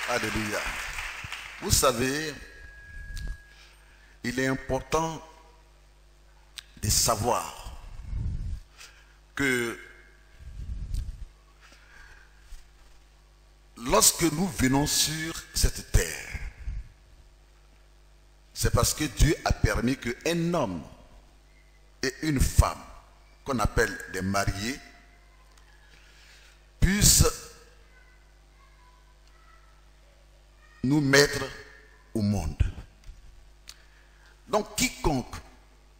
Alléluia. Vous savez, il est important de savoir que lorsque nous venons sur cette terre, c'est parce que Dieu a permis qu'un homme et une femme, qu'on appelle des mariés, puissent nous mettre au monde. Donc quiconque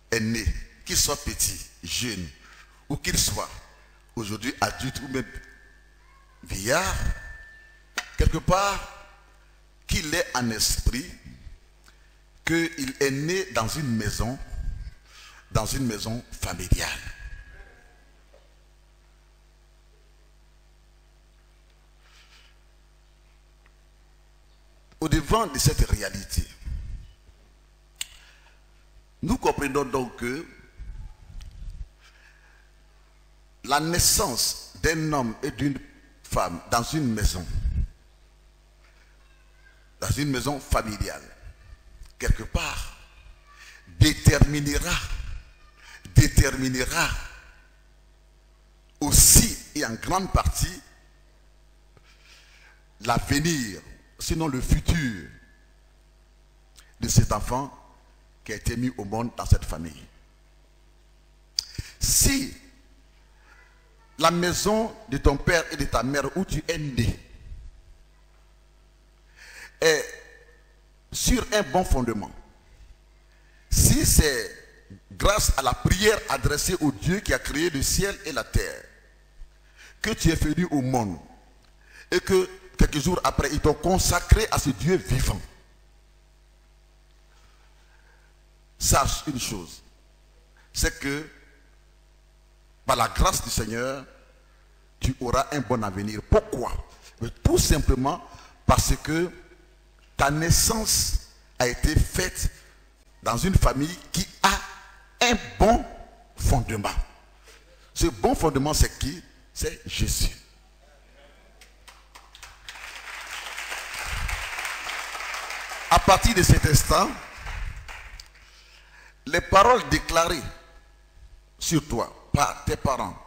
est né, qu'il soit petit, jeune, ou qu'il soit aujourd'hui adulte ou même vieillard, quelque part, qu'il ait en esprit qu'il est né dans une maison familiale. Au-devant de cette réalité, nous comprenons donc que la naissance d'un homme et d'une femme dans une maison familiale, quelque part, déterminera aussi et en grande partie l'avenir, sinon le futur de cet enfant qui a été mis au monde dans cette famille. Si la maison de ton père et de ta mère où tu es né est sur un bon fondement, si c'est grâce à la prière adressée au Dieu qui a créé le ciel et la terre que tu es venu au monde et que quelques jours après ils t'ont consacré à ce Dieu vivant, sache une chose, c'est que par la grâce du Seigneur tu auras un bon avenir. Pourquoi? Tout simplement parce que ta naissance a été faite dans une famille qui a un bon fondement. Ce bon fondement, c'est qui? C'est Jésus. À partir de cet instant, les paroles déclarées sur toi par tes parents,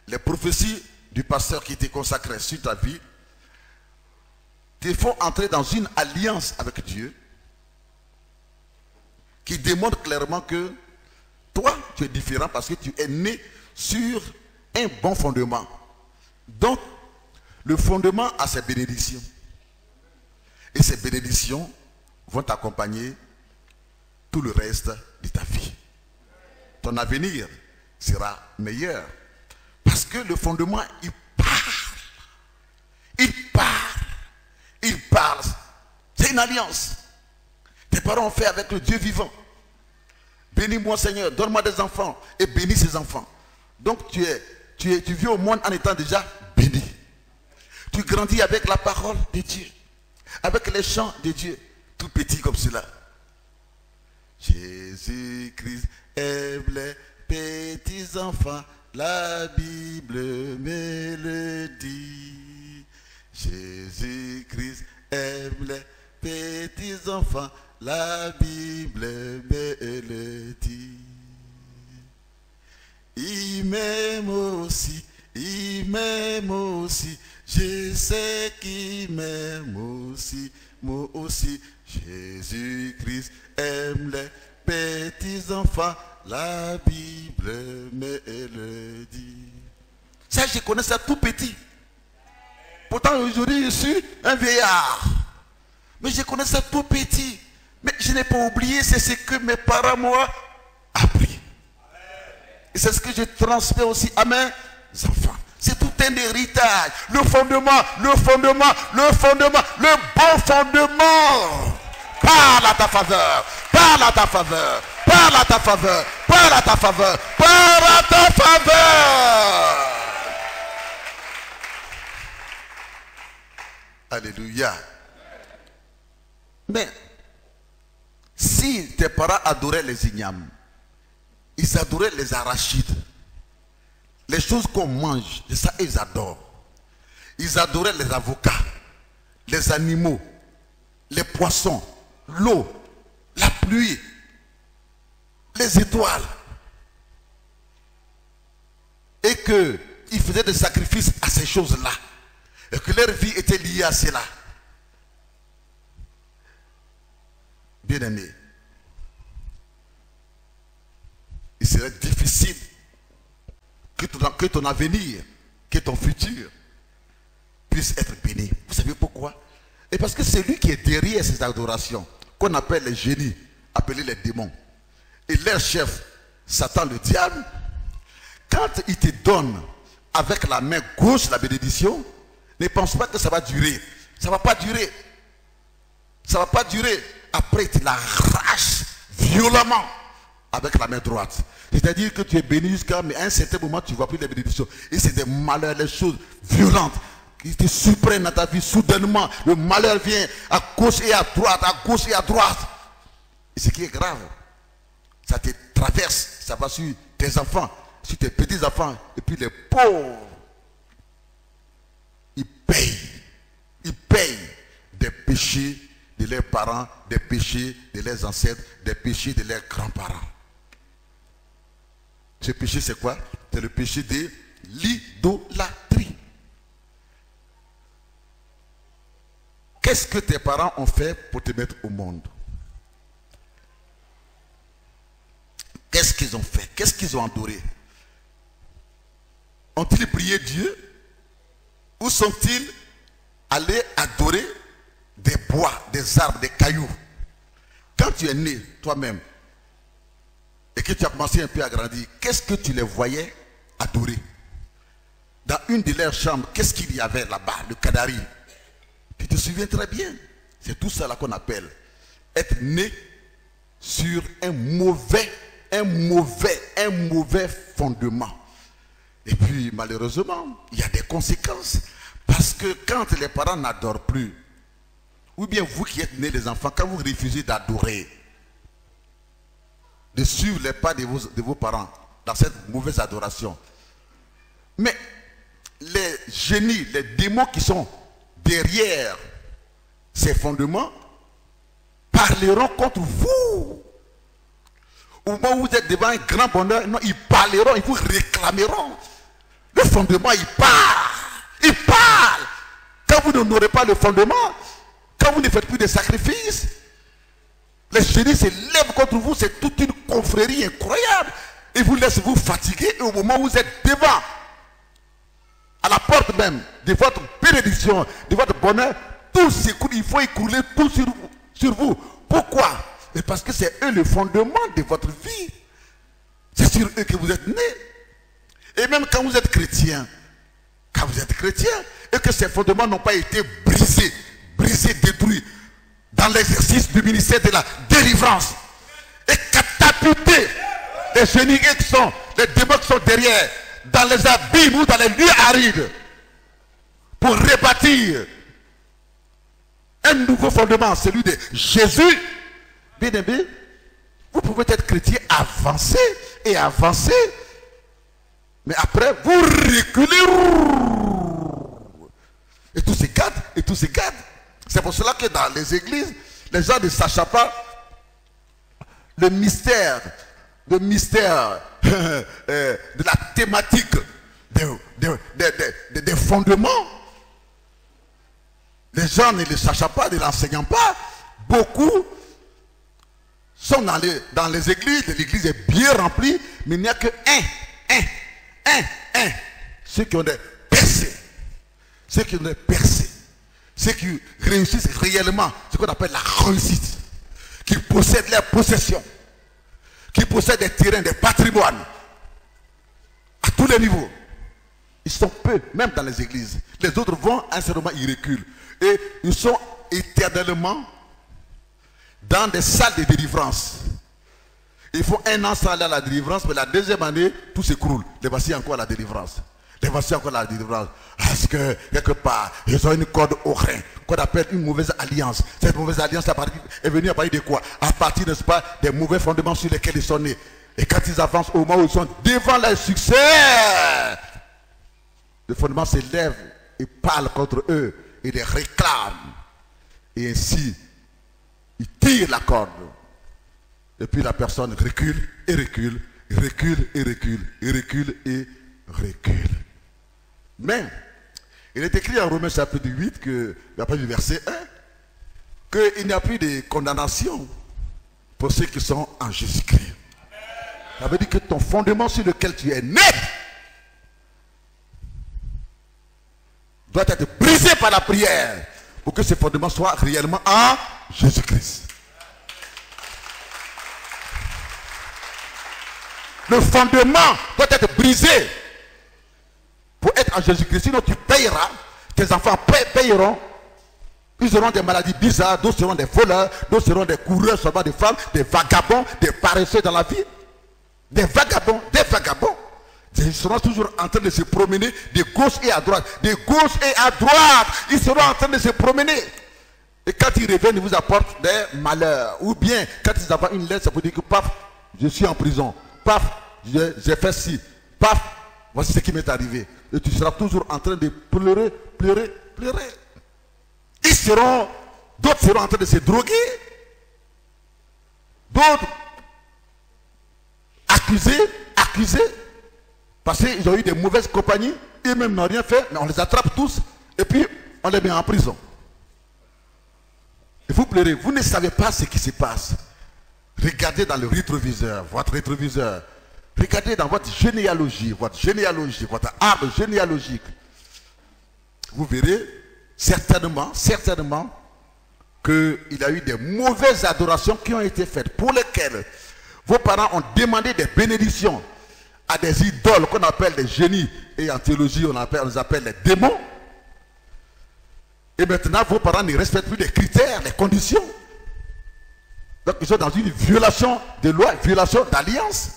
les prophéties du pasteur qui t'est consacré sur ta vie, te font entrer dans une alliance avec Dieu qui démontre clairement que toi, tu es différent parce que tu es né sur un bon fondement. Donc, le fondement a ses bénédictions. Et ces bénédictions vont t'accompagner tout le reste de ta vie. Ton avenir sera meilleur. Parce que le fondement, il parle. Il parle. C'est une alliance. Tes parents ont fait avec le Dieu vivant. Bénis-moi Seigneur, donne-moi des enfants et bénis ces enfants. Donc tu vis au monde en étant déjà béni. Tu grandis avec la parole de Dieu, avec les chants de Dieu, tout petit comme cela. Jésus-Christ aime les petits enfants, la Bible me le dit. Jésus-Christ aime les petits enfants, la Bible me le dit. Il m'aime aussi, je sais qu'il m'aime aussi, moi aussi. Jésus-Christ aime les petits enfants, la Bible me le dit. Ça, je connais ça tout petit. Pourtant, aujourd'hui, je suis un vieillard. Mais je connais ça tout petit. Mais je n'ai pas oublié, c'est ce que mes parents m'ont appris. Et c'est ce que je transmets aussi à mes enfants. C'est tout un héritage. Le fondement, le bon fondement. Parle à ta faveur, parle à ta faveur, parle à ta faveur, parle à ta faveur, parle à ta faveur. Alléluia. Mais si tes parents adoraient les ignames, ils adoraient les arachides, les choses qu'on mange, c'est ça ils adorent. Ils adoraient les avocats, les animaux, les poissons, l'eau, la pluie, les étoiles. Et qu'ils faisaient des sacrifices à ces choses-là. Et que leur vie était liée à cela. Bien-aimés, il serait difficile que ton avenir, que ton futur puisse être béni. Vous savez pourquoi? Et parce que c'est lui qui est derrière ces adorations, qu'on appelle les génies, appelés les démons. Et leur chef, Satan le diable, quand il te donne avec la main gauche la bénédiction, ne pense pas que ça va durer. Ça ne va pas durer. Ça ne va pas durer. Après, il te l'arrache violemment avec la main droite. C'est-à-dire que tu es béni jusqu'à un certain moment, tu ne vois plus les bénédictions. Et c'est des malheurs, les choses violentes qui te surprennent dans ta vie. Soudainement, le malheur vient à gauche et à droite, à gauche et à droite. Et ce qui est grave, ça te traverse, ça va sur tes enfants, sur tes petits-enfants. Et puis les pauvres, ils payent des péchés de leurs parents, des péchés de leurs ancêtres, des péchés de leurs grands-parents. Ce péché, c'est quoi? C'est le péché de l'idolâtrie. Qu'est-ce que tes parents ont fait pour te mettre au monde? Qu'est-ce qu'ils ont fait? Qu'est-ce qu'ils ont adoré? Ont-ils prié Dieu? Où sont-ils allés adorer des bois, des arbres, des cailloux? Quand tu es né toi-même et que tu as commencé un peu à grandir, qu'est-ce que tu les voyais adorer? Dans une de leurs chambres, qu'est-ce qu'il y avait là-bas? Le kadari. Tu te souviens très bien. C'est tout ça là qu'on appelle être né sur un mauvais fondement. Et puis malheureusement, il y a des conséquences. Parce que quand les parents n'adorent plus, ou bien vous qui êtes nés les enfants, quand vous refusez d'adorer, de suivre les pas de vos parents dans cette mauvaise adoration, mais les génies, les démons qui sont derrière ces fondements parleront contre vous. Au moment où vous êtes devant un grand bonheur, non, ils parleront, ils vous réclameront. Le fondement, il parle. Il parle. Quand vous n'aurez pas le fondement, quand vous ne faites plus de sacrifices, les génies se lèvent contre vous. C'est toute une confrérie incroyable. Ils vous laissent vous fatiguer. Et au moment où vous êtes devant, à la porte même de votre bénédiction, de votre bonheur, tout s'écoule. Il faut écouler tout sur vous. Pourquoi? Et parce que c'est eux le fondement de votre vie. C'est sur eux que vous êtes nés. Et même quand vous êtes chrétien, et que ces fondements n'ont pas été brisés, détruits, dans l'exercice du ministère de la délivrance, et catapultés, les génies qui sont, les démons qui sont derrière, dans les abîmes ou dans les lieux arides, pour rebâtir un nouveau fondement, celui de Jésus. Bien aimé, vous pouvez être chrétien, avancer et avancer, mais après vous reculez et tout se gâte, et tout se gâte. C'est pour cela que dans les églises, les gens ne sachent pas le mystère de la thématique des fondements. Les gens ne le sachent pas, ne l'enseignent pas. Beaucoup sont dans les églises, l'église est bien remplie, mais il n'y a que ceux qui ont des percées, ceux qui réussissent réellement, ce qu'on appelle la réussite, qui possèdent leurs possessions, qui possèdent des terrains, des patrimoines, à tous les niveaux. Ils sont peu, même dans les églises. Les autres vont, à un certain moment, ils reculent. Et ils sont éternellement dans des salles de délivrance. Ils font un an sans aller à la délivrance, mais la deuxième année, tout s'écroule. Les voici encore à la délivrance. Les voici encore à la délivrance. Parce que, quelque part, ils ont une corde au rein, qu'on appelle une mauvaise alliance. Cette mauvaise alliance est venue à partir de quoi? À partir, n'est-ce pas, des mauvais fondements sur lesquels ils sont nés. Et quand ils avancent au moment où ils sont devant leur succès, le fondement s'élève et parle contre eux et les réclame. Et ainsi, il tire la corde. Et puis la personne recule et recule, recule et recule, et recule et recule. Mais, il est écrit en Romains chapitre 8, d'après le verset 1, qu'il n'y a plus de condamnation pour ceux qui sont en Jésus-Christ. Ça veut dire que ton fondement sur lequel tu es né doit être brisé par la prière pour que ce fondement soit réellement en Jésus-Christ. Le fondement doit être brisé pour être en Jésus-Christ. Sinon tu payeras, tes enfants payeront. Ils auront des maladies bizarres, d'autres seront des voleurs, d'autres seront des coureurs seulement de femmes, des vagabonds, des paresseux dans la vie. Des vagabonds, des vagabonds. Ils seront toujours en train de se promener de gauche et à droite. De gauche et à droite. Ils seront en train de se promener. Et quand ils reviennent, ils vous apportent des malheurs. Ou bien, quand ils envoient une lettre, ça vous dit que paf, je suis en prison. Paf, j'ai fait ci. Paf, voici ce qui m'est arrivé. Et tu seras toujours en train de pleurer, pleurer, pleurer. D'autres seront en train de se droguer. D'autres accusés. Parce qu'ils ont eu des mauvaises compagnies. Eux-mêmes n'ont rien fait, mais on les attrape tous. Et puis, on les met en prison. Et vous pleurez, vous ne savez pas ce qui se passe. Regardez dans le rétroviseur, votre rétroviseur. Regardez dans votre généalogie, votre arbre généalogique. Vous verrez certainement qu'il y a eu des mauvaises adorations qui ont été faites, pour lesquelles vos parents ont demandé des bénédictions à des idoles qu'on appelle des génies, et en théologie on les appelle les démons. Et maintenant vos parents ne respectent plus les critères, les conditions. Donc ils sont dans une violation de loi, violation d'alliance.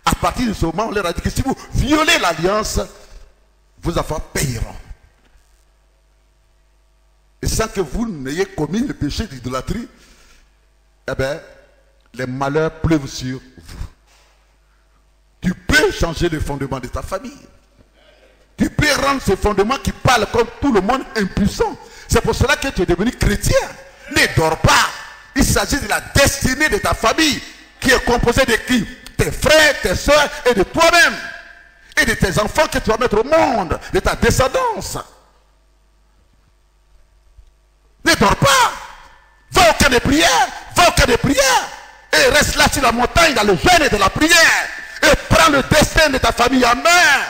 À partir de ce moment, on leur a dit que si vous violez l'alliance, vos enfants payeront. Et sans que vous n'ayez commis le péché d'idolâtrie, eh bien, les malheurs pleuvent sur vous. Tu peux changer le fondement de ta famille. Tu peux rendre ce fondement qui parle comme tout le monde impuissant. C'est pour cela que tu es devenu chrétien. Ne dors pas. Il s'agit de la destinée de ta famille qui est composée de qui? Tes frères, tes soeurs et de toi-même. Et de tes enfants que tu vas mettre au monde, de ta descendance. Ne dors pas. Va au camp de prière. Va au camp de prière. Et reste là sur la montagne dans le jeûne et de la prière. Et prends le destin de ta famille en main.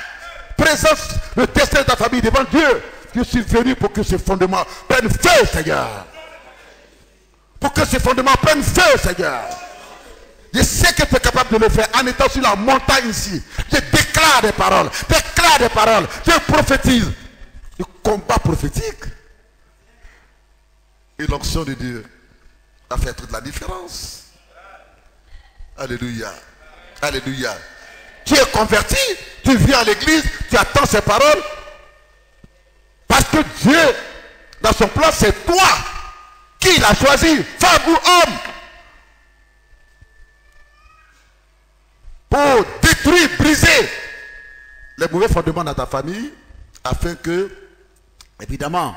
Présente le destin de ta famille devant Dieu. Je suis venu pour que ce fondement prenne feu, Seigneur. Pour que ce fondement prenne feu, Seigneur. Je sais que tu es capable de le faire en étant sur la montagne ici. Je déclare des paroles. Je prophétise. Le combat prophétique. Et l'onction de Dieu a fait toute la différence. Alléluia. Alléluia. Tu es converti, tu viens à l'église, tu attends ces paroles. Parce que Dieu, dans son plan, c'est toi qui l'a choisi, femme ou homme, pour détruire, briser les mauvais fondements dans ta famille, afin que, évidemment,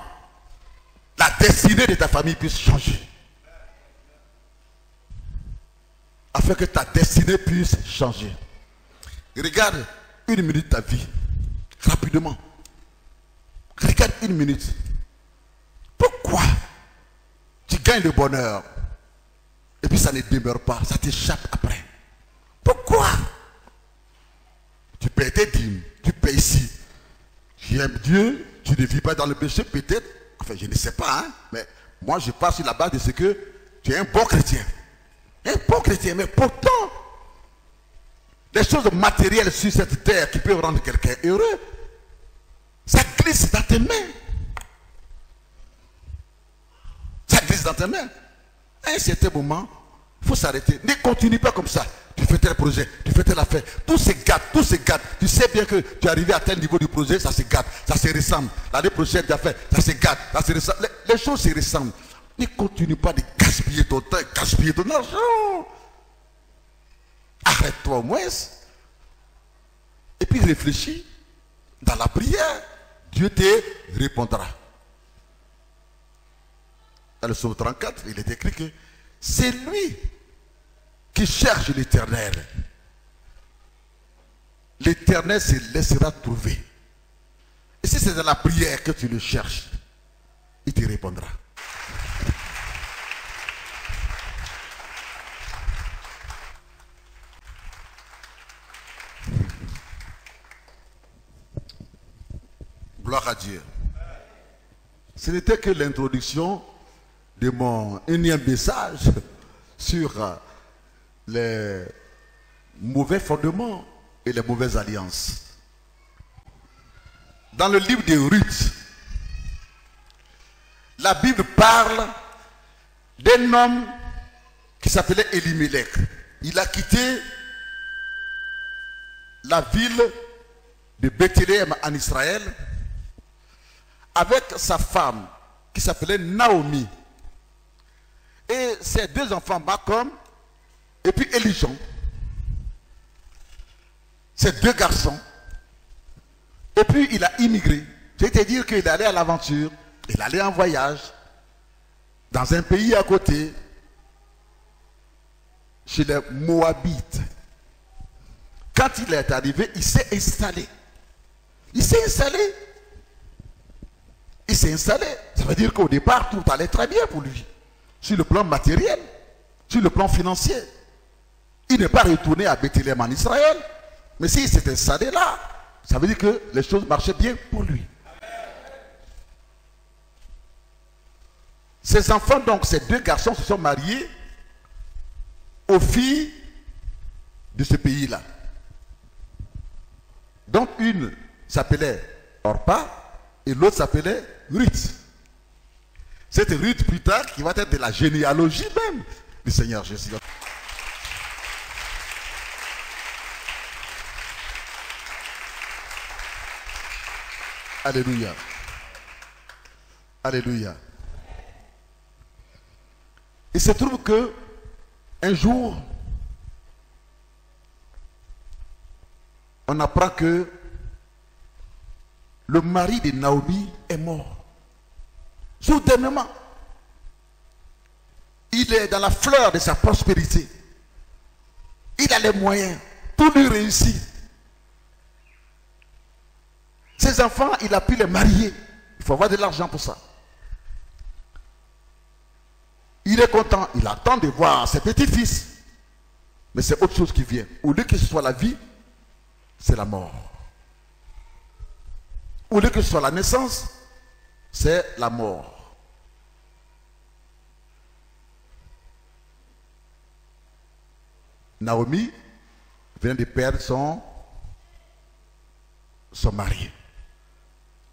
la destinée de ta famille puisse changer. Afin que ta destinée puisse changer. Regarde 1 minute ta vie. Rapidement. Regarde 1 minute. Pourquoi tu gagnes le bonheur et puis ça ne demeure pas, ça t'échappe après? Pourquoi? Tu payes tes dîmes, tu payes ici. Tu aimes Dieu, tu ne vis pas dans le péché peut-être. Enfin, je ne sais pas, hein, mais moi je pars sur la base de ce que tu es un bon chrétien. Un bon chrétien, mais pourtant, les choses matérielles sur cette terre qui peuvent rendre quelqu'un heureux, ça glisse dans tes mains. Ça glisse dans tes mains. À un certain moment, il faut s'arrêter. Ne continue pas comme ça. Tu fais tel projet, tu fais telle affaire. Tout se gâte, tout se gâte. Tu sais bien que tu es arrivé à tel niveau du projet, ça se gâte, ça se ressemble. L'année prochaine, tu as fait, ça se gâte, ça se ressemble. Les choses se ressemblent. Ne continue pas de gaspiller ton temps, gaspiller ton argent. Arrête-toi au moins. Et puis réfléchis. Dans la prière, Dieu te répondra. Dans le psaume 34, il est écrit que c'est lui qui cherche l'Éternel. L'Éternel se laissera trouver. Et si c'est dans la prière que tu le cherches, il te répondra. Gloire à Dieu. Ce n'était que l'introduction de mon énième message sur les mauvais fondements et les mauvaises alliances. Dans le livre de Ruth, la Bible parle d'un homme qui s'appelait Elimelech. Il a quitté la ville de Bethléem en Israël avec sa femme qui s'appelait Naomi et ses deux enfants, Malcolm et puis Elijon. Ces deux garçons. Et puis il a immigré. C'est-à-dire qu'il allait à l'aventure, il allait en voyage dans un pays à côté, chez les Moabites. Quand il est arrivé, il s'est installé. Il s'est installé. Il s'est installé. Ça veut dire qu'au départ, tout allait très bien pour lui. Sur le plan matériel, sur le plan financier. Il n'est pas retourné à Bethléem en Israël. Mais s'il s'est installé là, ça veut dire que les choses marchaient bien pour lui. Ses enfants, donc, ces deux garçons se sont mariés aux filles de ce pays-là. Donc, une s'appelait Orpa et l'autre s'appelait Ruth. C'est Ruth plus tard qui va être de la généalogie même du Seigneur Jésus. Alléluia. Alléluia. Il se trouve que un jour, on apprend que le mari de Naomi est mort. Soudainement, il est dans la fleur de sa prospérité. Il a les moyens, tout lui réussit. Ses enfants, il a pu les marier. Il faut avoir de l'argent pour ça. Il est content, il attend de voir ses petits-fils. Mais c'est autre chose qui vient. Au lieu que ce soit la vie, c'est la mort. Au lieu que ce soit la naissance, c'est la mort. Naomi vient de perdre son mari.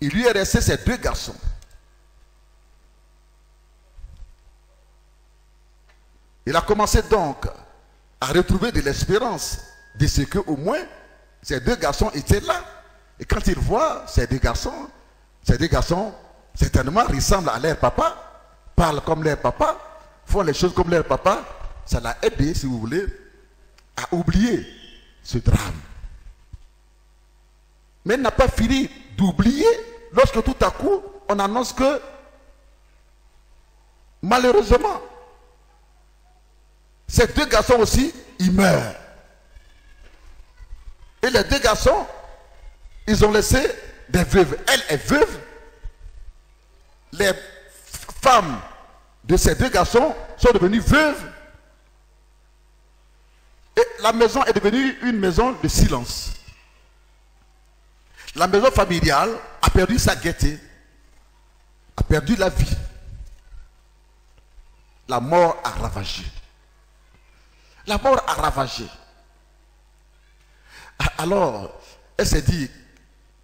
Il lui est resté ses deux garçons. Il a commencé donc à retrouver de l'espérance de ce que au moins ces deux garçons étaient là. Et quand il voit ces deux garçons certainement ressemblent à leur papa, parlent comme leur papa, font les choses comme leur papa. Ça l'a aidé, si vous voulez, à oublier ce drame. Mais il n'a pas fini d'oublier lorsque tout à coup, on annonce que malheureusement, ces deux garçons aussi, ils meurent. Et les deux garçons, ils ont laissé des veuves. Elle est veuve. Les femmes de ces deux garçons sont devenues veuves. Et la maison est devenue une maison de silence. La maison familiale a perdu sa gaieté, a perdu la vie. La mort a ravagé. La mort a ravagé. Alors, elle s'est dit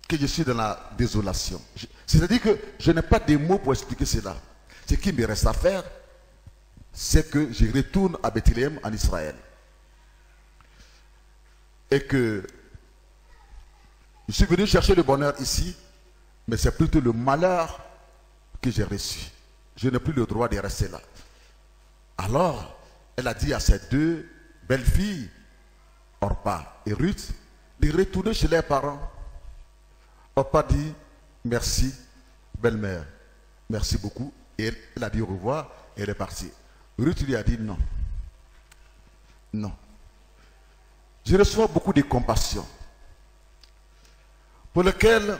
que je suis dans la désolation. C'est-à-dire que je n'ai pas de mots pour expliquer cela. Ce qui me reste à faire, c'est que je retourne à Bethléem en Israël. Et que je suis venu chercher le bonheur ici, mais c'est plutôt le malheur que j'ai reçu. Je n'ai plus le droit de rester là. Alors, elle a dit à ses deux belles filles, Orpa et Ruth, de retourner chez leurs parents. Orpa dit, merci, belle-mère, merci beaucoup. Et elle a dit au revoir et elle est partie. Ruth lui a dit non. Non. Je reçois beaucoup de compassion pour lequel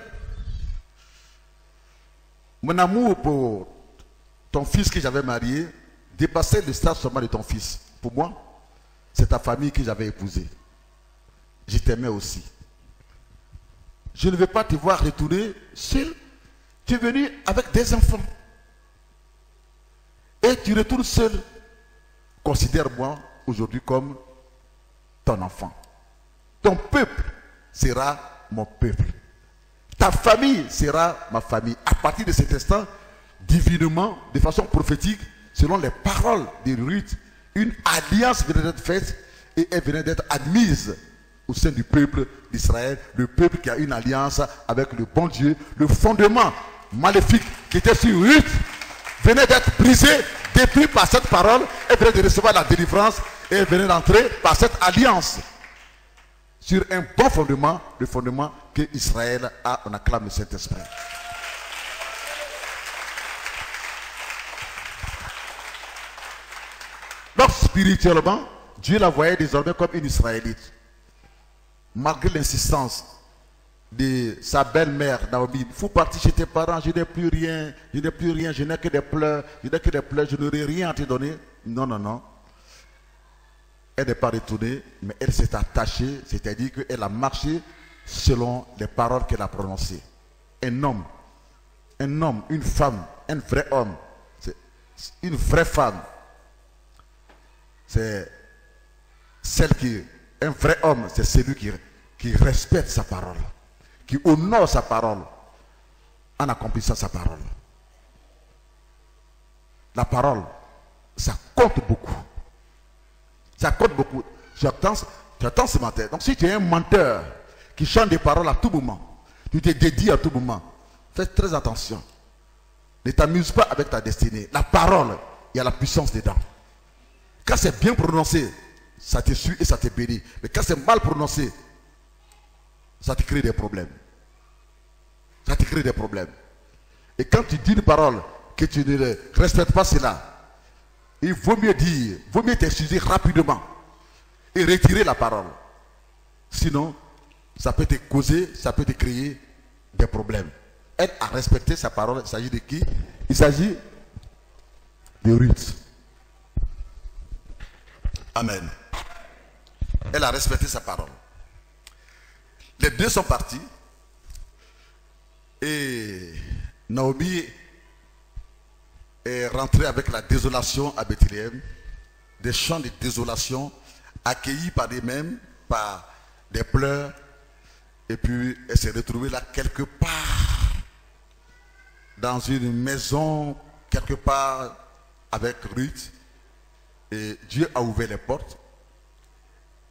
mon amour pour ton fils que j'avais marié dépassait le stade seulement de ton fils. Pour moi, c'est ta famille que j'avais épousée. Je t'aimais aussi. Je ne veux pas te voir retourner seul. Tu es venu avec des enfants. Et tu retournes seul. Considère-moi aujourd'hui comme ton enfant. Ton peuple sera mon peuple. Ta famille sera ma famille. À partir de cet instant, divinement, de façon prophétique, selon les paroles de Ruth, une alliance venait d'être faite et elle venait d'être admise au sein du peuple d'Israël, le peuple qui a une alliance avec le bon Dieu. Le fondement maléfique qui était sur Ruth venait d'être brisé, détruit par cette parole. Elle venait de recevoir la délivrance et elle venait d'entrer par cette alliance sur un bon fondement, le fondement que Israël a. On acclame le Saint-Esprit. Donc spirituellement, Dieu la voyait désormais comme une Israélite. Malgré l'insistance de sa belle-mère Naomi, il faut partir chez tes parents, je n'ai plus rien, je n'ai plus rien, je n'ai que des pleurs, je n'aurai rien à te donner. Non, non, non. Elle n'est pas retournée, mais elle s'est attachée, c'est-à-dire qu'elle a marché selon les paroles qu'elle a prononcées. Un homme, une femme, un vrai homme, une vraie femme, c'est celle qui, un vrai homme, c'est celui qui respecte sa parole, qui honore sa parole en accomplissant sa parole. La parole, ça compte beaucoup. Ça compte beaucoup. Tu attends ce matin. Donc si tu es un menteur qui chante des paroles à tout moment, tu te dédies à tout moment, fais très attention. Ne t'amuse pas avec ta destinée. La parole, il y a la puissance dedans. Quand c'est bien prononcé, ça te suit et ça te bénit. Mais quand c'est mal prononcé, ça te crée des problèmes. Ça te crée des problèmes. Et quand tu dis une parole que tu ne respectes pas cela, il vaut mieux dire, vaut mieux t'excuser rapidement et retirer la parole. Sinon, ça peut te causer, ça peut te créer des problèmes. Elle a respecté sa parole. Il s'agit de qui? Il s'agit de Ruth. Amen. Elle a respecté sa parole. Les deux sont partis. Et Naomi est rentrée avec la désolation à Bethléem. Des chants de désolation accueillis par des mêmes, par des pleurs. Et puis elle s'est retrouvée là quelque part. Dans une maison, quelque part avec Ruth. Et Dieu a ouvert les portes.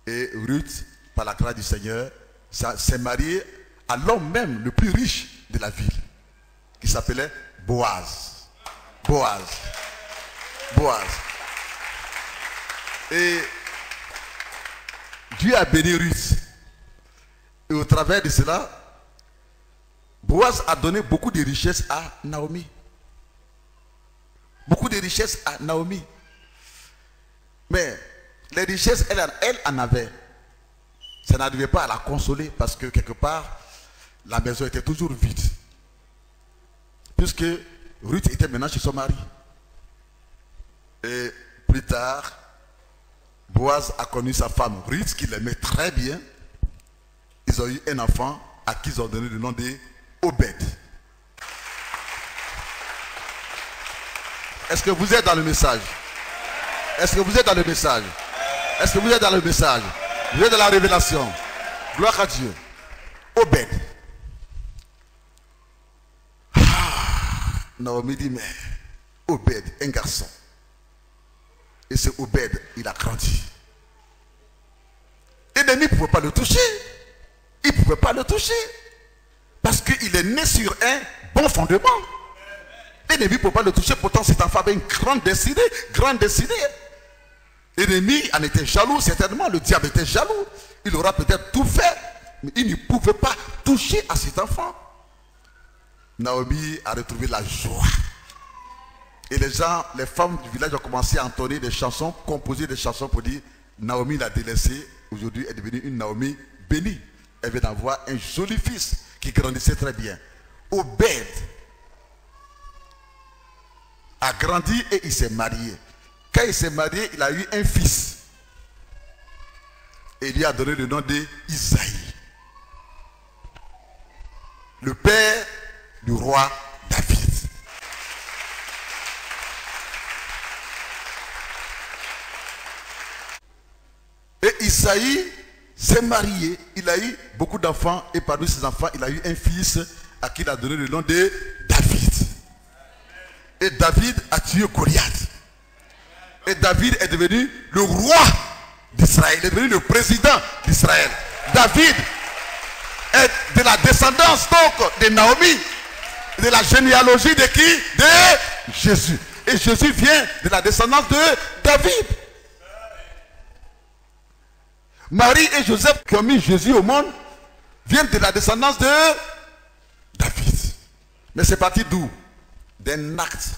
Et Ruth, par la grâce du Seigneur, s'est mariée à l'homme même le plus riche de la ville, qui s'appelait Boaz. Boaz. Et Dieu a béni Ruth. Et au travers de cela, Boaz a donné beaucoup de richesses à Naomi. Beaucoup de richesses à Naomi. Mais les richesses, elle en avait. Ça n'arrivait pas à la consoler parce que quelque part, la maison était toujours vide. Puisque Ruth était maintenant chez son mari. Et plus tard, Boaz a connu sa femme Ruth, qui l'aimait très bien. Ils ont eu un enfant à qui ils ont donné le nom de Obed. Est-ce que vous êtes dans le message? Est-ce que vous êtes dans le message? Est-ce que vous êtes dans le message? Vous êtes dans la révélation. Gloire à Dieu. Obed. Naomi dit, mais Obed, un garçon. Et ce Obed, il a grandi. L'ennemi ne pouvait pas le toucher. Il ne pouvait pas le toucher. Parce qu'il est né sur un bon fondement. L'ennemi ne pouvait pas le toucher. Pourtant, cet enfant avait une grande destinée. Grande destinée. L'ennemi en était jaloux, certainement. Le diable était jaloux. Il aura peut-être tout fait. Mais il ne pouvait pas toucher à cet enfant. Naomi a retrouvé la joie. Et les gens, les femmes du village ont commencé à entonner des chansons, composer des chansons pour dire Naomi l'a délaissée, aujourd'hui elle est devenue une Naomi bénie. Elle vient d'avoir un joli fils qui grandissait très bien. Obed a grandi et il s'est marié. Quand il s'est marié, il a eu un fils. Et il lui a donné le nom d'Isaïe. Le père du roi David. Et Isaïe s'est marié, il a eu beaucoup d'enfants et parmi ses enfants, il a eu un fils à qui il a donné le nom de David. Et David a tué Goliath. Et David est devenu le roi d'Israël, il est devenu le président d'Israël. David est de la descendance donc de Naomi, de la généalogie de qui? De Jésus. Et Jésus vient de la descendance de David. Marie et Joseph qui ont mis Jésus au monde viennent de la descendance de David. Mais c'est parti d'où? D'un acte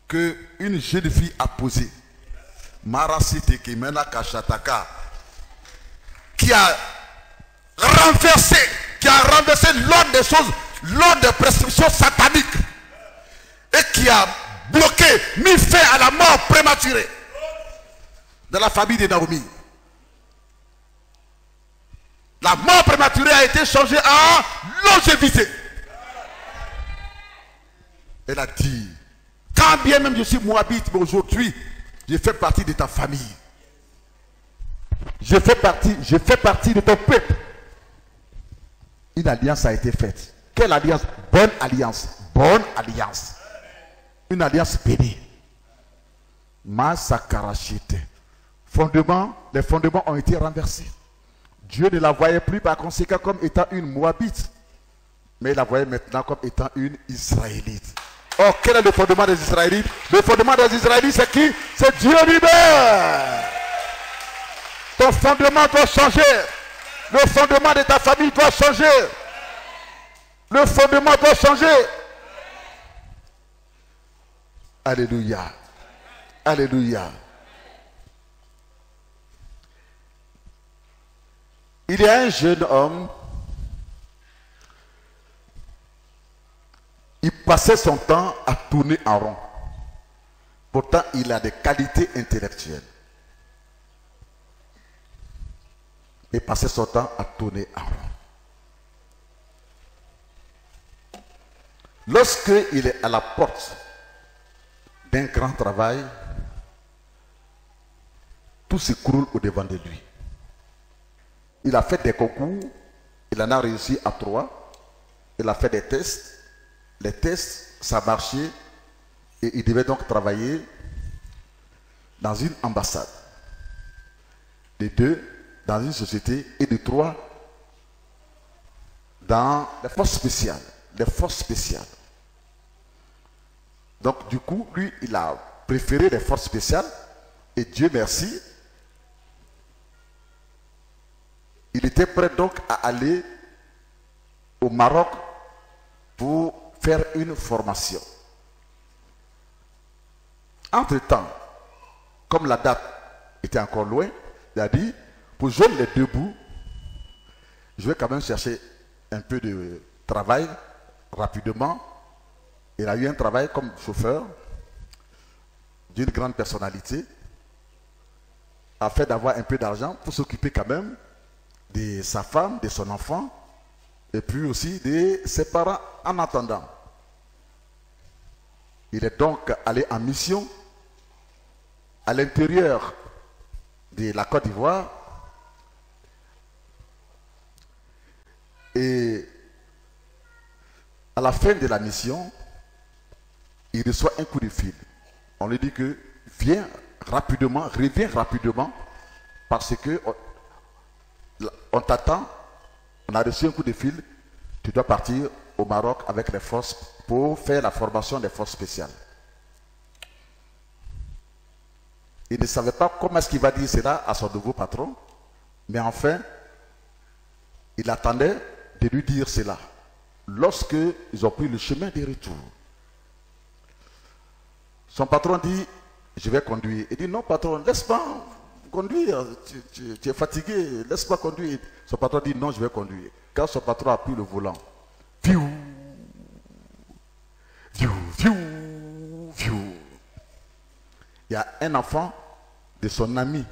que une jeune fille a posé. Marasite Kimena Kashataka, qui a renversé l'ordre des choses, l'ordre des prescriptions sataniques, et qui a bloqué, mis fin à la mort prématurée de la famille de Naomi. La mort prématurée a été changée en longévité. Elle a dit, quand bien même je suis moabite, mais aujourd'hui, je fais partie de ta famille. Je fais partie de ton peuple. Une alliance a été faite. Quelle alliance? Bonne alliance. Bonne alliance. Une alliance bénie. Masakarachite. Les fondements ont été renversés. Dieu ne la voyait plus par conséquent comme étant une Moabite, mais il la voyait maintenant comme étant une Israélite. Or, quel est le fondement des Israélites? Le fondement des Israélites, c'est qui? C'est Dieu lui-même. Ton fondement doit changer. Le fondement de ta famille doit changer. Le fondement doit changer. Alléluia. Alléluia. Il y a un jeune homme, il passait son temps à tourner en rond. Pourtant, il a des qualités intellectuelles. Il passait son temps à tourner en rond. Lorsqu'il est à la porte d'un grand travail, tout s'écroule au-devant de lui. Il a fait des concours, il en a réussi à 3. Il a fait des tests. Les tests, ça marchait. Et il devait donc travailler dans une ambassade. De 2, dans une société. Et de 3, dans les forces spéciales. Les forces spéciales. Donc du coup, lui, il a préféré les forces spéciales. Et Dieu merci, il était prêt donc à aller au Maroc pour faire une formation. Entre-temps, comme la date était encore loin, il a dit, pour joindre les deux bouts, je vais quand même chercher un peu de travail rapidement. Il a eu un travail comme chauffeur d'une grande personnalité, afin d'avoir un peu d'argent pour s'occuper quand même de sa femme, de son enfant, et puis aussi de ses parents en attendant. Il est donc allé en mission à l'intérieur de la Côte d'Ivoire et à la fin de la mission, il reçoit un coup de fil. On lui dit que viens rapidement, reviens rapidement parce que on t'attend, on a reçu un coup de fil, tu dois partir au Maroc avec les forces pour faire la formation des forces spéciales. Il ne savait pas comment est-ce qu'il va dire cela à son nouveau patron, mais enfin, il attendait de lui dire cela. Lorsque ils ont pris le chemin de retour, Son patron dit, je vais conduire. Il dit, non patron, laisse-moi conduire, tu es fatigué, laisse-moi conduire. Son patron dit, non, je vais conduire. Quand son patron appuie le volant, fiou, fiou, fiou, fiou. Il y a un enfant de son ami,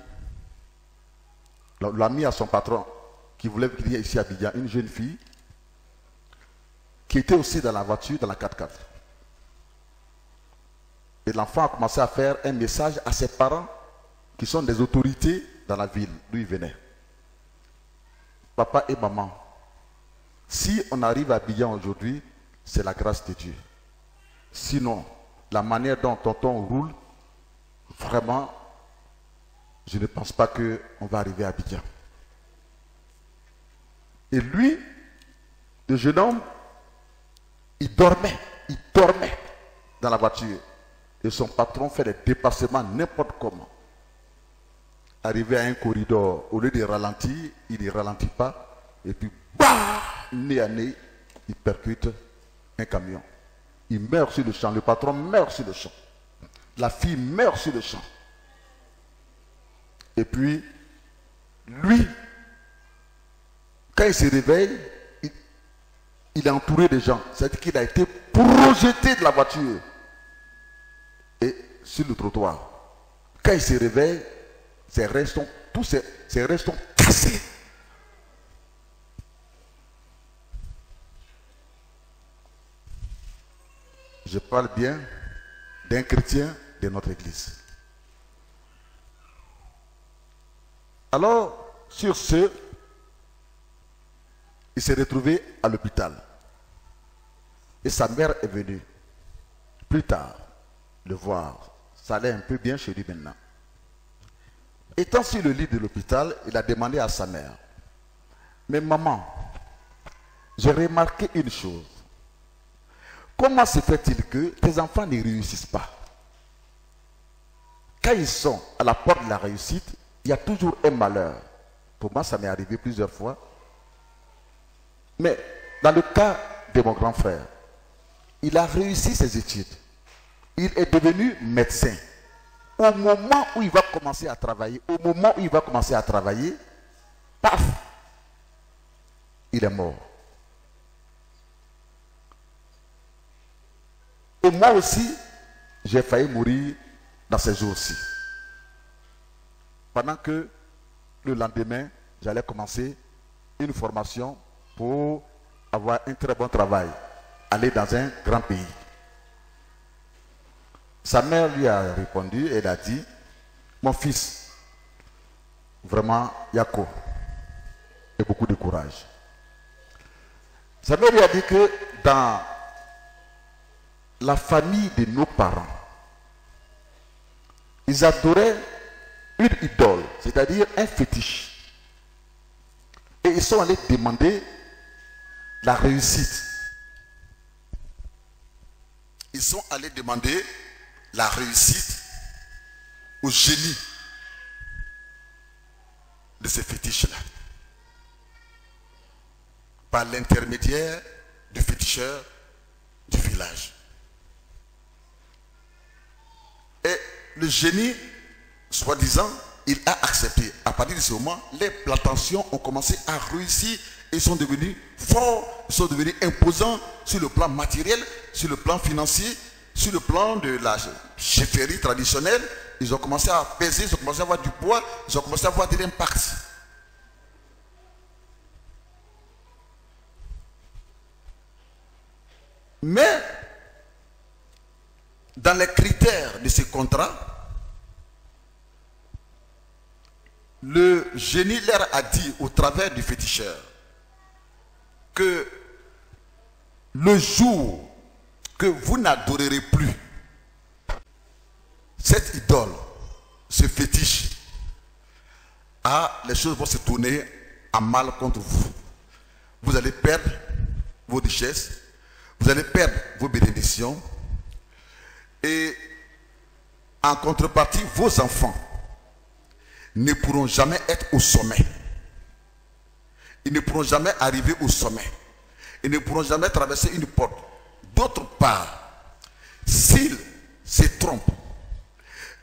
l'ami à son patron, qui voulait venir ici à Abidjan, une jeune fille, qui était aussi dans la voiture, dans la 4x4. Et l'enfant a commencé à faire un message à ses parents, qui sont des autorités dans la ville d'où il venait. Papa et maman, si on arrive à Abidjan aujourd'hui, c'est la grâce de Dieu. Sinon, la manière dont tonton roule, vraiment, je ne pense pas qu'on va arriver à Abidjan. Et lui, le jeune homme, il dormait dans la voiture. Et son patron fait des dépassements n'importe comment. Arrivé à un corridor, au lieu de ralentir, il ne ralentit pas. Et puis, bah, nez à nez, il percute un camion. Il meurt sur le champ. Le patron meurt sur le champ. La fille meurt sur le champ. Et puis, lui, quand il se réveille, il est entouré de gens. C'est-à-dire qu'il a été projeté de la voiture et sur le trottoir. Quand il se réveille, tous ses restes sont cassés. Je parle bien d'un chrétien de notre église. Alors, sur ce, il s'est retrouvé à l'hôpital. Et sa mère est venue plus tard le voir. Ça allait un peu bien chez lui maintenant. Étant sur le lit de l'hôpital, il a demandé à sa mère, mais maman, j'ai remarqué une chose. Comment se fait-il que tes enfants ne réussissent pas? Quand ils sont à la porte de la réussite, il y a toujours un malheur. Pour moi, ça m'est arrivé plusieurs fois. Mais dans le cas de mon grand frère, il a réussi ses études. Il est devenu médecin. Au moment où il va commencer à travailler, paf, il est mort. Et moi aussi, j'ai failli mourir dans ces jours-ci. Pendant que le lendemain, j'allais commencer une formation pour avoir un très bon travail, aller dans un grand pays. Sa mère lui a répondu, elle a dit, mon fils, vraiment, Yako, et beaucoup de courage. Sa mère lui a dit que dans la famille de nos parents, ils adoraient une idole, c'est-à-dire un fétiche. Et ils sont allés demander la réussite. Ils sont allés demander la réussite au génie de ces fétiches-là. Par l'intermédiaire du féticheur du village. Et le génie, soi-disant, il a accepté. À partir de ce moment, les plantations ont commencé à réussir et sont devenus forts, ils sont devenus imposants sur le plan matériel, sur le plan financier, sur le plan de la chefferie traditionnelle. Ils ont commencé à peser, ils ont commencé à avoir du poids, ils ont commencé à avoir de l'impact. Mais, dans les critères de ces contrats, le génie leur a dit au travers du féticheur que le jour que vous n'adorerez plus cette idole, ce fétiche, les choses vont se tourner à mal contre vous. Vous allez perdre vos richesses, vous allez perdre vos bénédictions et en contrepartie, vos enfants ne pourront jamais être au sommet. Ils ne pourront jamais arriver au sommet. Ils ne pourront jamais traverser une porte. D'autre part, s'ils se trompent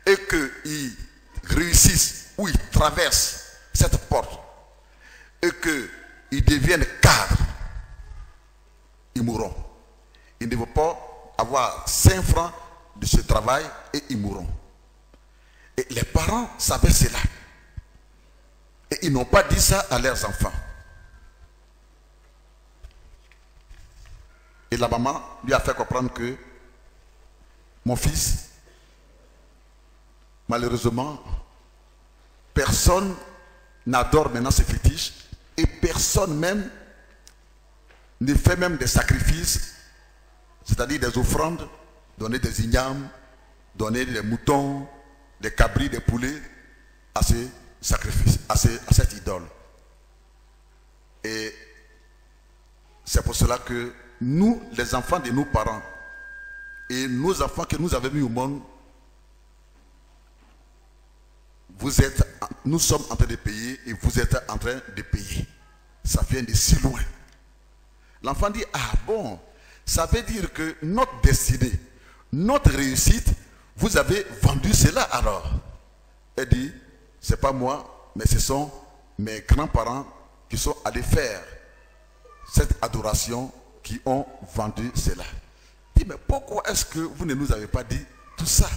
et qu'ils réussissent ou ils traversent cette porte et qu'ils deviennent cadres, ils mourront. Ils ne vont pas avoir 5 francs de ce travail et ils mourront. Et les parents savaient cela. Et ils n'ont pas dit ça à leurs enfants. Et la maman lui a fait comprendre que mon fils, malheureusement, personne n'adore maintenant ces fétiches et personne même ne fait même des sacrifices, c'est-à-dire des offrandes, donner des ignames, donner des moutons, des cabris, des poulets à ces sacrifices, à cette idole. Et c'est pour cela que nous, les enfants de nos parents et nos enfants que nous avons mis au monde, nous sommes en train de payer et vous êtes en train de payer. Ça vient de si loin. L'enfant dit, ah bon, ça veut dire que notre destinée, notre réussite, vous avez vendu cela alors. Elle dit, c'est pas moi, mais ce sont mes grands-parents qui sont allés faire cette adoration, qui ont vendu cela. Il dit, mais pourquoi est-ce que vous ne nous avez pas dit tout ça?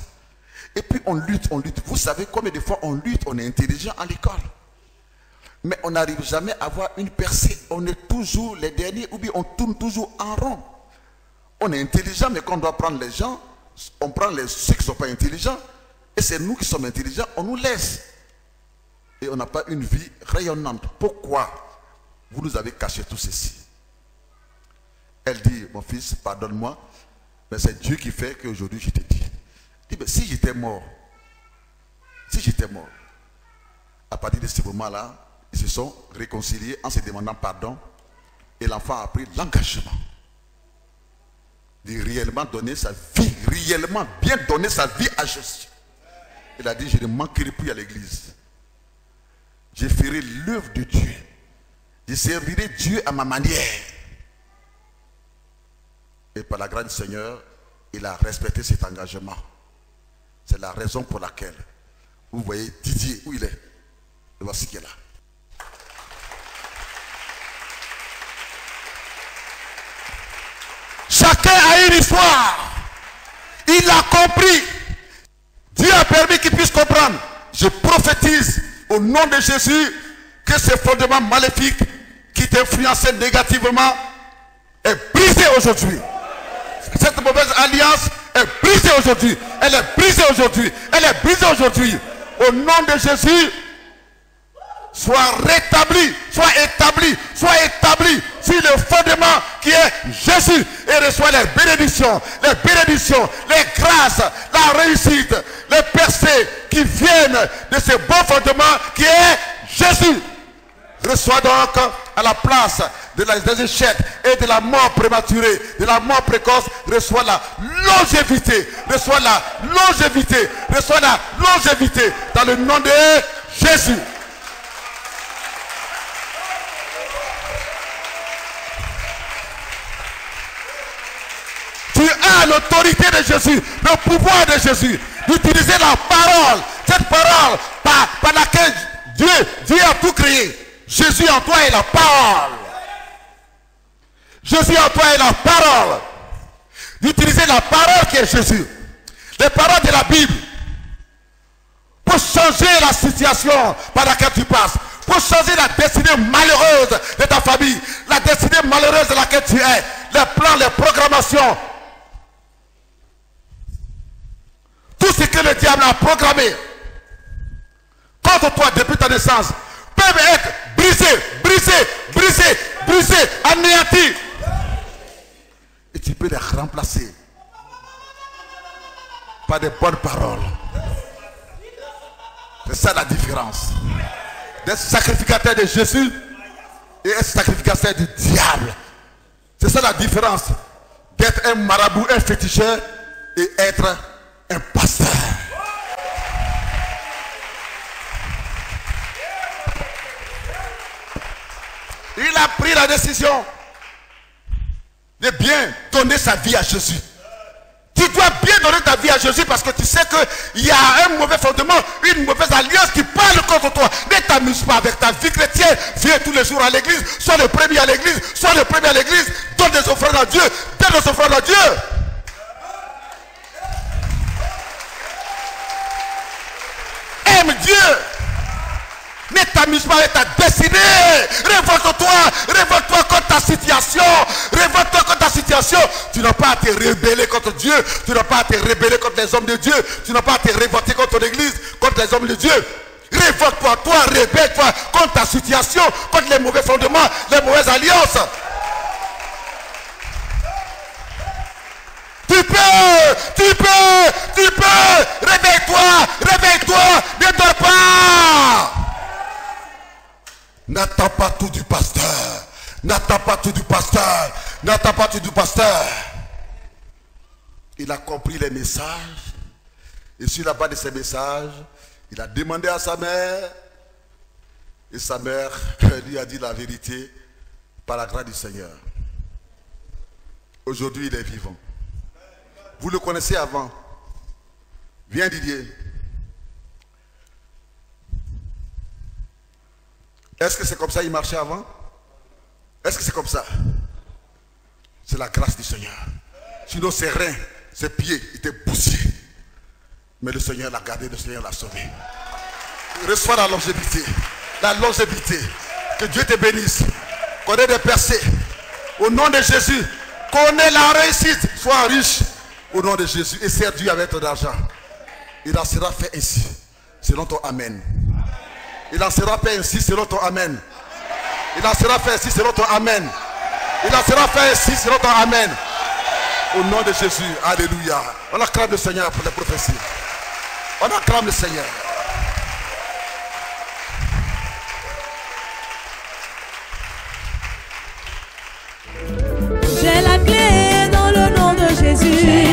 Et puis on lutte, on lutte. Vous savez combien de fois on lutte, on est intelligent à l'école. Mais on n'arrive jamais à avoir une percée. On est toujours les derniers, ou bien on tourne toujours en rond. On est intelligent, mais quand on doit prendre les gens, on prend ceux qui ne sont pas intelligents. Et c'est nous qui sommes intelligents, on nous laisse. Et on n'a pas une vie rayonnante. Pourquoi vous nous avez caché tout ceci? Elle dit, mon fils, pardonne-moi, mais c'est Dieu qui fait qu'aujourd'hui je te dis. Il dit, mais si j'étais mort, à partir de ce moment-là, ils se sont réconciliés en se demandant pardon. Et l'enfant a pris l'engagement de réellement donner sa vie, réellement bien donner sa vie à Jésus. Il a dit, je ne manquerai plus à l'église. Je ferai l'œuvre de Dieu. Je servirai Dieu à ma manière. Et par la grâce du Seigneur, il a respecté cet engagement. C'est la raison pour laquelle vous voyez Didier, où il est. Et voici qu'il est là. Chacun a une histoire. Il a compris. Dieu a permis qu'il puisse comprendre. Je prophétise au nom de Jésus que ce fondement maléfique qui t'influençait négativement est brisé aujourd'hui. Cette mauvaise alliance est brisée aujourd'hui. Elle est brisée aujourd'hui. Elle est brisée aujourd'hui. Au nom de Jésus, sois rétabli, sois établi sur le fondement qui est Jésus et reçois les bénédictions, les grâces, la réussite, les percées qui viennent de ce beau fondement qui est Jésus. Reçois donc à la place des échecs et de la mort prématurée, de la mort précoce, reçois la longévité, reçois la longévité, reçois la longévité dans le nom de Jésus. Tu as l'autorité de Jésus, le pouvoir de Jésus, d'utiliser la parole, cette parole par laquelle Dieu a tout créé. Jésus en toi est la parole. Jésus en toi est la parole. D'utiliser la parole qui est Jésus. Les paroles de la Bible. Pour changer la situation par laquelle tu passes. Pour changer la destinée malheureuse de ta famille. La destinée malheureuse de laquelle tu es. Les plans, les programmations. Tout ce que le diable a programmé contre toi depuis ta naissance peuvent être brisés, anéantis. Et tu peux les remplacer par des bonnes paroles. C'est ça la différence. D'être sacrificateur de Jésus et être sacrificateur du diable. C'est ça la différence. D'être un marabout, un féticheur et être un pasteur. Il a pris la décision de bien donner sa vie à Jésus. Tu dois bien donner ta vie à Jésus parce que tu sais qu'il y a un mauvais fondement, une mauvaise alliance qui parle contre toi. Ne t'amuse pas avec ta vie chrétienne. Viens tous les jours à l'église. Sois le premier à l'église. Sois le premier à l'église. Donne des offrandes à Dieu. Donne des offrandes à Dieu. Aime Dieu. Ne t'amuse pas avec ta destinée. Révolte-toi contre ta situation. Révolte-toi contre ta situation. Tu n'as pas à te rebeller contre Dieu. Tu n'as pas à te rebeller contre les hommes de Dieu. Tu n'as pas à te révolter contre l'église, contre les hommes de Dieu. Révolte-toi, toi, rébelle-toi contre ta situation, contre les mauvais fondements, les mauvaises alliances. Tu peux, réveille-toi, ne dors pas. N'attends pas tout du pasteur. N'attends pas tout du pasteur. N'attends pas tout du pasteur. Il a compris les messages. Et sur la base de ces messages, il a demandé à sa mère. Et sa mère lui a dit la vérité par la grâce du Seigneur. Aujourd'hui, il est vivant. Vous le connaissez avant. Viens Didier. Est-ce que c'est comme ça qu'il marchait avant? Est-ce que c'est comme ça? C'est la grâce du Seigneur. Sinon ses reins, ses pieds étaient poussés. Mais le Seigneur l'a gardé, le Seigneur l'a sauvé. Reçois la longévité. La longévité. Que Dieu te bénisse. Connais des percées. Au nom de Jésus. Connais la réussite. Sois riche. Au nom de Jésus. Et sers Dieu avec ton argent. Il en sera fait ainsi. Selon ton Amen. Il en sera fait ainsi selon ton Amen. Il en sera fait ainsi selon ton Amen. Il en sera fait ainsi selon ton Amen. Au nom de Jésus. Alléluia. On acclame le Seigneur pour les prophéties. On acclame le Seigneur. J'ai la clé dans le nom de Jésus.